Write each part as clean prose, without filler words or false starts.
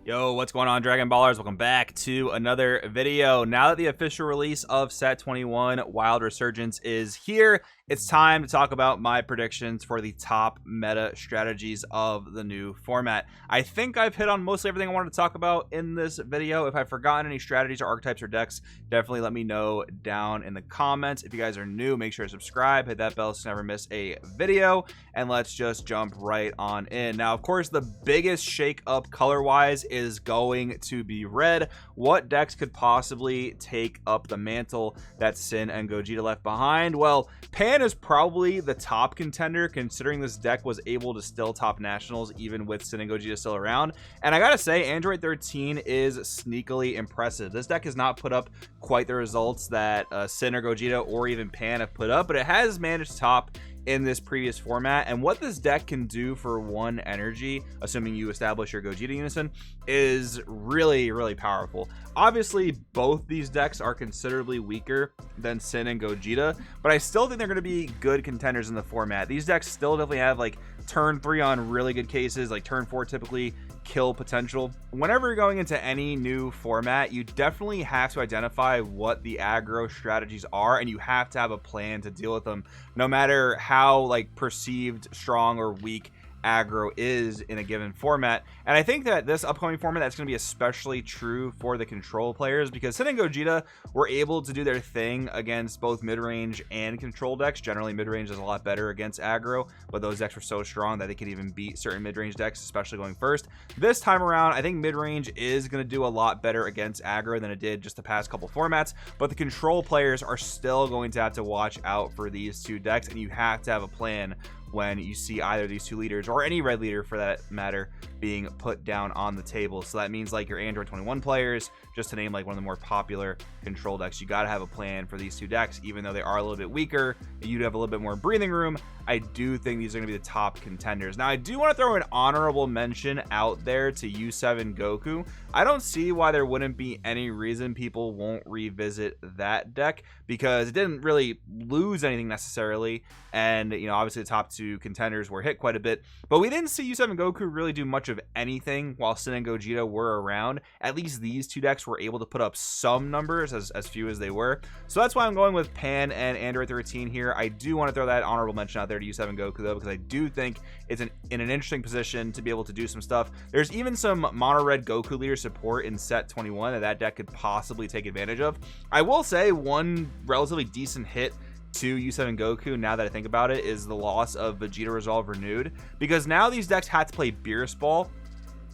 Yo, what's going on, Dragon Ballers? Welcome back to another video. Now that the official release of Set 21 Wild Resurgence is here, it's time to talk about my predictions for the top meta strategies of the new format. I think I've hit on mostly everything I wanted to talk about in this video. If I've forgotten any strategies or archetypes or decks, definitely let me know down in the comments. If you guys are new, make sure to subscribe, hit that bell so you never miss a video, and let's just jump right on in. Now, of course, the biggest shake up color-wise is going to be red. What decks could possibly take up the mantle that Sin and Gogeta left behind? Well, Pan is probably the top contender, considering this deck was able to still top nationals even with Sin and Gogeta still around. And I gotta say, Android 13 is sneakily impressive. This deck has not put up quite the results that Sin or Gogeta or even Pan have put up, but it has managed to top in this previous format. And what this deck can do for one energy, assuming you establish your Gogeta unison, is really powerful. Obviously, both these decks are considerably weaker than Sin and Gogeta, but I still think they're going to be good contenders in the format. These decks still definitely have like turn 3 on really good cases, like turn 4 typically kill potential. Whenever you're going into any new format, you definitely have to identify what the aggro strategies are, and you have to have a plan to deal with them, no matter how like perceived strong or weak aggro is in a given format. And I think that this upcoming format, that's going to be especially true for the control players, because Sin and Gogeta were able to do their thing against both mid-range and control decks. Generally, mid-range is a lot better against aggro, but those decks were so strong that they could even beat certain mid-range decks, especially going first. This time around, I think mid-range is going to do a lot better against aggro than it did just the past couple formats, but the control players are still going to have to watch out for these two decks, and you have to have a plan when you see either of these two leaders, or any red leader for that matter, being put down on the table. So that means like your Android 21 players, just to name like one of the more popular control decks, you got to have a plan for these two decks. Even though they are a little bit weaker, you'd have a little bit more breathing room. I do think these are going to be the top contenders. Now, I do want to throw an honorable mention out there to U7 Goku. I don't see why there wouldn't be any reason people won't revisit that deck, because it didn't really lose anything necessarily. And, you know, obviously the top two contenders were hit quite a bit, but we didn't see U7 Goku really do much of anything while Sin and Gogeta were around. At least these two decks were able to put up some numbers, as few as they were. So that's why I'm going with Pan and Android 13 here. I do want to throw that honorable mention out there to U7 Goku, though, because I do think it's in an interesting position to be able to do some stuff. There's even some mono red Goku leader support in set 21 that deck could possibly take advantage of. I will say one relatively decent hit to U7 Goku, now that I think about it, is the loss of Vegeta Resolve Renewed, because now these decks had to play Beerus Ball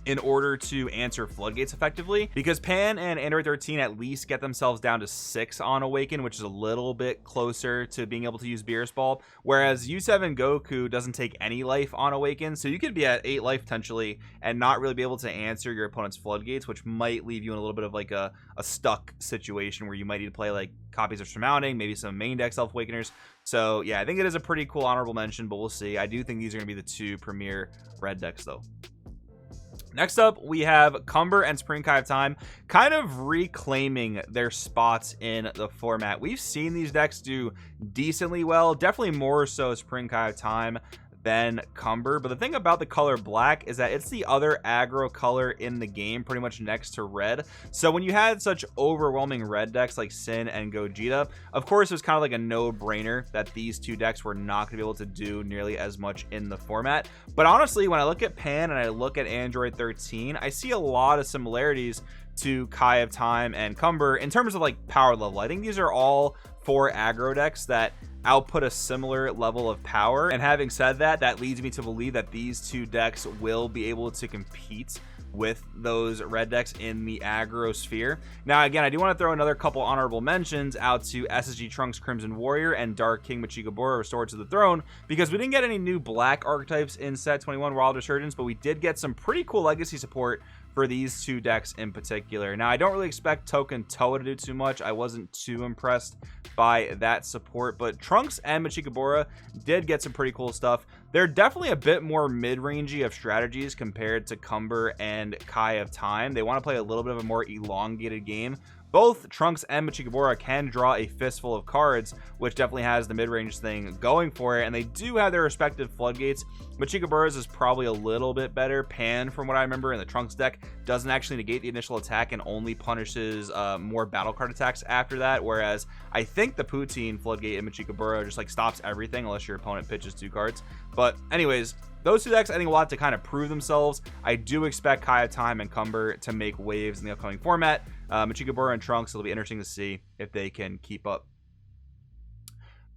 in order to answer floodgates effectively, because Pan and Android 13 at least get themselves down to 6 on Awaken, which is a little bit closer to being able to use Beerus Ball, whereas U7 Goku doesn't take any life on Awaken, so you could be at 8 life potentially and not really be able to answer your opponent's floodgates, which might leave you in a little bit of like a stuck situation where you might need to play like copies of Surmounting, maybe some main deck Self Awakeners. So yeah, I think it is a pretty cool honorable mention, but we'll see. I do think these are going to be the two premier red decks though. Next up, we have Cumber and Spring Kai of Time kind of reclaiming their spots in the format. We've seen these decks do decently well, definitely more so Spring Kai of Time than Cumber, but the thing about the color black is that it's the other aggro color in the game, pretty much next to red. So when you had such overwhelming red decks like Sin and Gogeta, of course it was kind of like a no-brainer that these two decks were not going to be able to do nearly as much in the format. But honestly, when I look at Pan and I look at Android 13, I see a lot of similarities to Kai of Time and Cumber in terms of like power level. I think these are all 4 aggro decks that output a similar level of power, and having said that, that leads me to believe that these two decks will be able to compete with those red decks in the aggro sphere. Now again, I do want to throw another couple honorable mentions out to SSG Trunks Crimson Warrior and Dark King Machikabura Restored to the Throne, because we didn't get any new black archetypes in set 21 Wild Resurgence, but we did get some pretty cool legacy support for these two decks in particular. Now, I don't really expect Token Toa to do too much. I wasn't too impressed by that support, but Trunks and Machikabura did get some pretty cool stuff. they're definitely a bit more mid-rangey of strategies compared to Cumber and Kai of Time. They want to play a little bit of a more elongated game. Both Trunks and Machikabura can draw a fistful of cards, which definitely has the mid-range thing going for it, and they do have their respective floodgates. Machikabura's is probably a little bit better. Pan, from what I remember, in the Trunks deck doesn't actually negate the initial attack and only punishes more battle card attacks after that, whereas I think the Poutine floodgate in Machikabura just like stops everything unless your opponent pitches 2 cards. But anyways, those 2 decks I think will have to kind of prove themselves. I do expect Kai of Time and Cumber to make waves in the upcoming format. Machikabura and Trunks, it'll be interesting to see if they can keep up.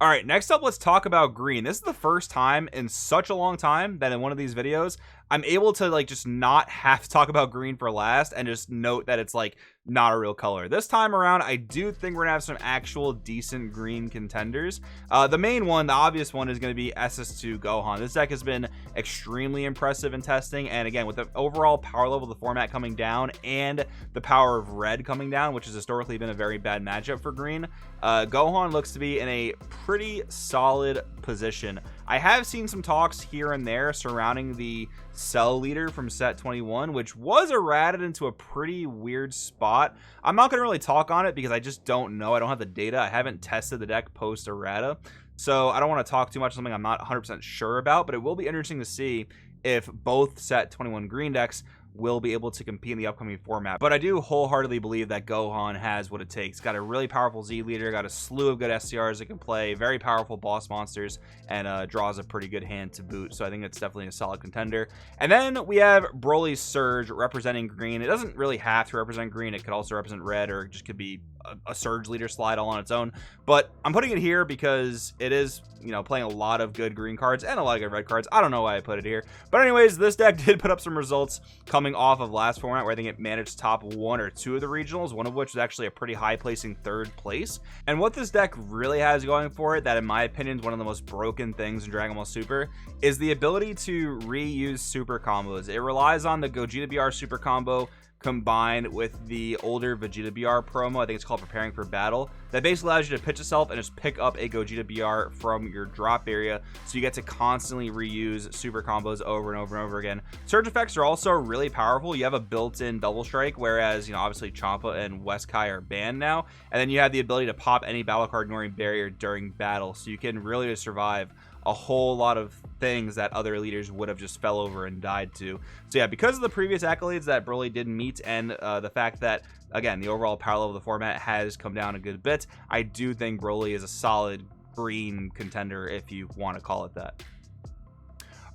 All right, next up, let's talk about green. This is the first time in such a long time that in one of these videos I'm able to like just not have to talk about green for last and just note that it's like not a real color. This time around, I do think we're gonna have some actual decent green contenders. The main one, the obvious one, is gonna be SS2 Gohan. This deck has been extremely impressive in testing, and again, with the overall power level of the format coming down and the power of red coming down, which has historically been a very bad matchup for green, Gohan looks to be in a pretty solid position. I have seen some talks here and there surrounding the Cell leader from set 21, which was errated into a pretty weird spot. I'm not going to really talk on it because I just don't know. I don't have the data. I haven't tested the deck post errata, so I don't want to talk too much on something I'm not 100% sure about, but it will be interesting to see if both set 21 green decks will be able to compete in the upcoming format. But I do wholeheartedly believe that Gohan has what it takes. Got a really powerful Z leader, got a slew of good SCRs that can play, very powerful boss monsters, and draws a pretty good hand to boot. So I think it's definitely a solid contender. And then we have Broly's Surge representing green. It doesn't really have to represent green. It could also represent red, or it just could be a Surge leader slide all on its own. But I'm putting it here because it is, you know, playing a lot of good green cards and a lot of good red cards. I don't know why I put it here. But anyways, this deck did put up some results coming off of last format, where I think it managed top 1 or 2 of the regionals, one of which was actually a pretty high placing 3rd place. And what this deck really has going for it, that in my opinion is one of the most broken things in Dragon Ball Super, is the ability to reuse super combos. It relies on the Gogeta BR super combo combined with the older Vegeta BR promo. I think it's called Preparing for Battle. That basically allows you to pitch yourself and just pick up a Gogeta BR from your drop area, so you get to constantly reuse super combos over and over and over again. Surge effects are also really powerful. You have a built-in double strike, whereas, you know, obviously Champa and Weskai are banned now, and then you have the ability to pop any battle card ignoring barrier during battle, so you can really just survive a whole lot of things that other leaders would have just fell over and died to. So yeah, because of the previous accolades that Broly didn't meet, and the fact that, again, the overall power level of the format has come down a good bit, I do think Broly is a solid green contender, if you want to call it that.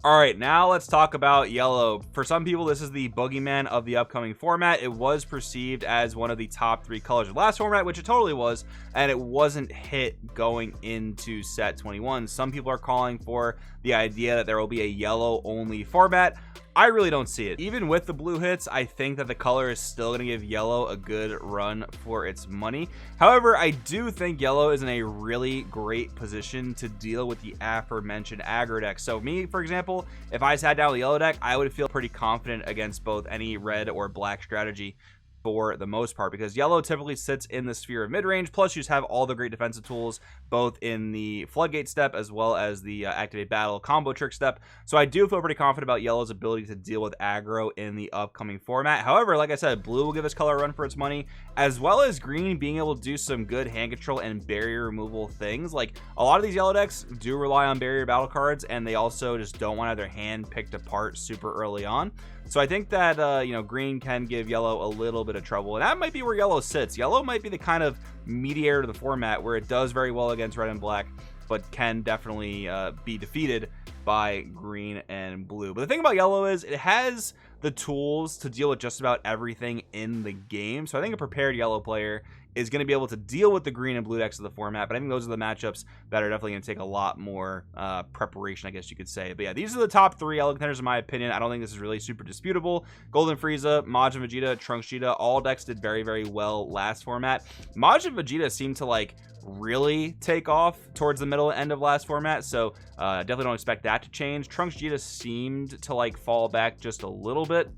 All right, now let's talk about yellow. For some people, this is the boogeyman of the upcoming format. It was perceived as one of the top 3 colors of the last format, which it totally was, and it wasn't hit going into set 21. Some people are calling for the idea that there will be a yellow only format. I really don't see it. Even with the blue hits, I think that the color is still going to give yellow a good run for its money. However, I do think yellow is in a really great position to deal with the aforementioned aggro deck. So me, for example, if I sat down with the yellow deck, I would feel pretty confident against both any red or black strategy for the most part, because yellow typically sits in the sphere of mid-range, plus you just have all the great defensive tools both in the floodgate step as well as the activate battle combo trick step. So I do feel pretty confident about yellow's ability to deal with aggro in the upcoming format. However, like I said, blue will give this color a run for its money, as well as green being able to do some good hand control and barrier removal things. Like, a lot of these yellow decks do rely on barrier battle cards, and they also just don't want to have their hand picked apart super early on. So I think that, you know, green can give yellow a little bit of trouble, and that might be where yellow sits. Yellow might be the kind of mediator to the format where it does very well against red and black, but can definitely be defeated by green and blue. But the thing about yellow is it has the tools to deal with just about everything in the game. So I think a prepared yellow player is going to be able to deal with the green and blue decks of the format, but I think those are the matchups that are definitely going to take a lot more preparation, I guess you could say. But yeah, these are the top 3 yellow contenders in my opinion. I don't think this is really super disputable. Golden Frieza, Majin Vegeta, Trunks Vegeta, all decks did very, very well last format. Majin Vegeta seemed to like really take off towards the middle end of last format, so definitely don't expect that to change. Trunks Vegeta seemed to like fall back just a little bit,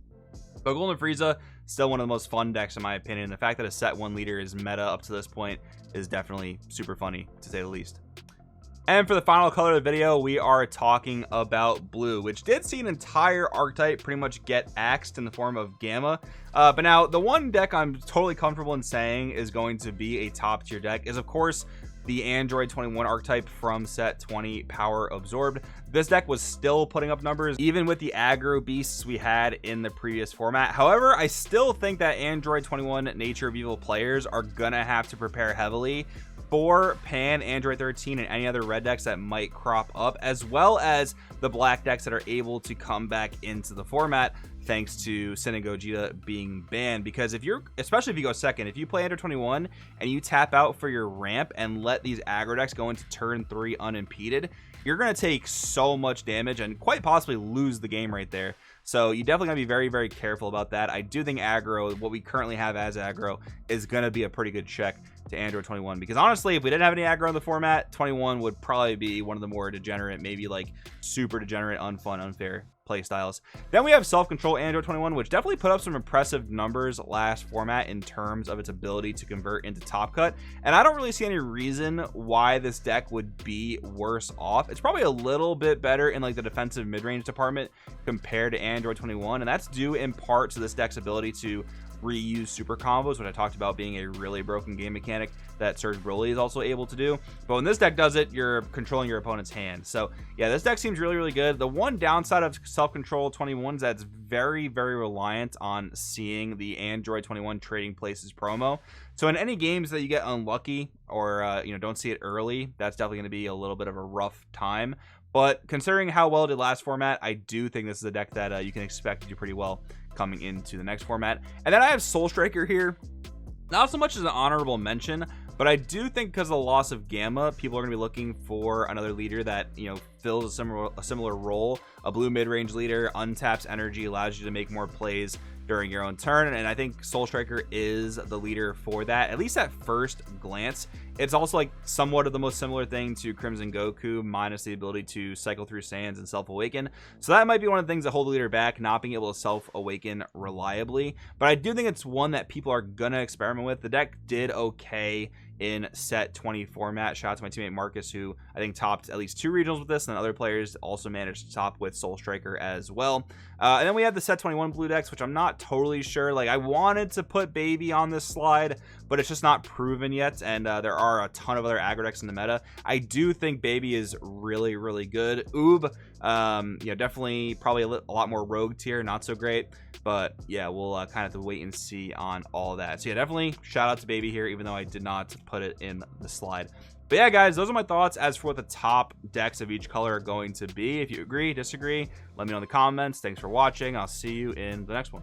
but Golden Frieza, still one of the most fun decks in my opinion. The fact that a set 1 leader is meta up to this point is definitely super funny, to say the least. And for the final color of the video, we are talking about blue, which did see an entire archetype pretty much get axed in the form of Gamma. But now the one deck I'm totally comfortable in saying is going to be a top tier deck is, of course, the Android 21 archetype from set 20, Power Absorbed. This deck was still putting up numbers even with the aggro beasts we had in the previous format. However, I still think that Android 21 Nature of Evil players are gonna have to prepare heavily for Pan, Android 13, and any other red decks that might crop up, as well as the black decks that are able to come back into the format thanks to Sin and Gogeta being banned. Because if you're, especially if you go second, if you play Android 21 and you tap out for your ramp and let these aggro decks go into turn 3 unimpeded, you're going to take so much damage and quite possibly lose the game right there. So you definitely got to be very, very careful about that. I do think aggro, what we currently have as aggro, is going to be a pretty good check to Android 21, because honestly, if we didn't have any aggro in the format, 21 would probably be one of the more degenerate, maybe like super degenerate, unfun, unfair play styles. Then we have Self-Control Android 21, which definitely put up some impressive numbers last format in terms of its ability to convert into Top Cut, and I don't really see any reason why this deck would be worse off. It's probably a little bit better in like the defensive mid-range department compared to Android 21, and that's due in part to this deck's ability to reuse super combos, which I talked about being a really broken game mechanic that Surge Broly is also able to do. But when this deck does it, you're controlling your opponent's hand. So yeah, this deck seems really, really good. The one downside of Self-Control 21 is that it's very, very reliant on seeing the Android 21 Trading Places promo. So in any games that you get unlucky or don't see it early, that's definitely going to be a little bit of a rough time. But considering how well it did last format, I do think this is a deck that you can expect to do pretty well coming into the next format. And then I have Soul Striker here, not so much as an honorable mention, but I do think because of the loss of Gamma, people are going to be looking for another leader that, fills a similar role. A blue mid-range leader, untaps energy, allows you to make more plays during your own turn, and I think Soul Striker is the leader for that, at least at first glance. It's also like somewhat of the most similar thing to Crimson Goku, minus the ability to cycle through sands and self-awaken. So that might be one of the things that hold the leader back, not being able to self-awaken reliably. But I do think it's one that people are gonna experiment with. The deck did okay in set 20 format. Shout out to my teammate Marcus, who I think topped at least 2 regionals with this, and then other players also managed to top with Soul Striker as well. And then we have the set 21 blue decks, which I'm not totally sure. Like, I wanted to put Baby on this slide, but it's just not proven yet, and there are a ton of other aggro decks in the meta. I do think Baby is really, really good. Oob, definitely probably a lot more rogue tier, not so great. But yeah, we'll kind of have to wait and see on all that. So yeah, definitely shout out to Baby here, even though I did not put it in the slide. But yeah, guys, those are my thoughts as for what the top decks of each color are going to be. If you agree, disagree, let me know in the comments. Thanks for watching. I'll see you in the next one.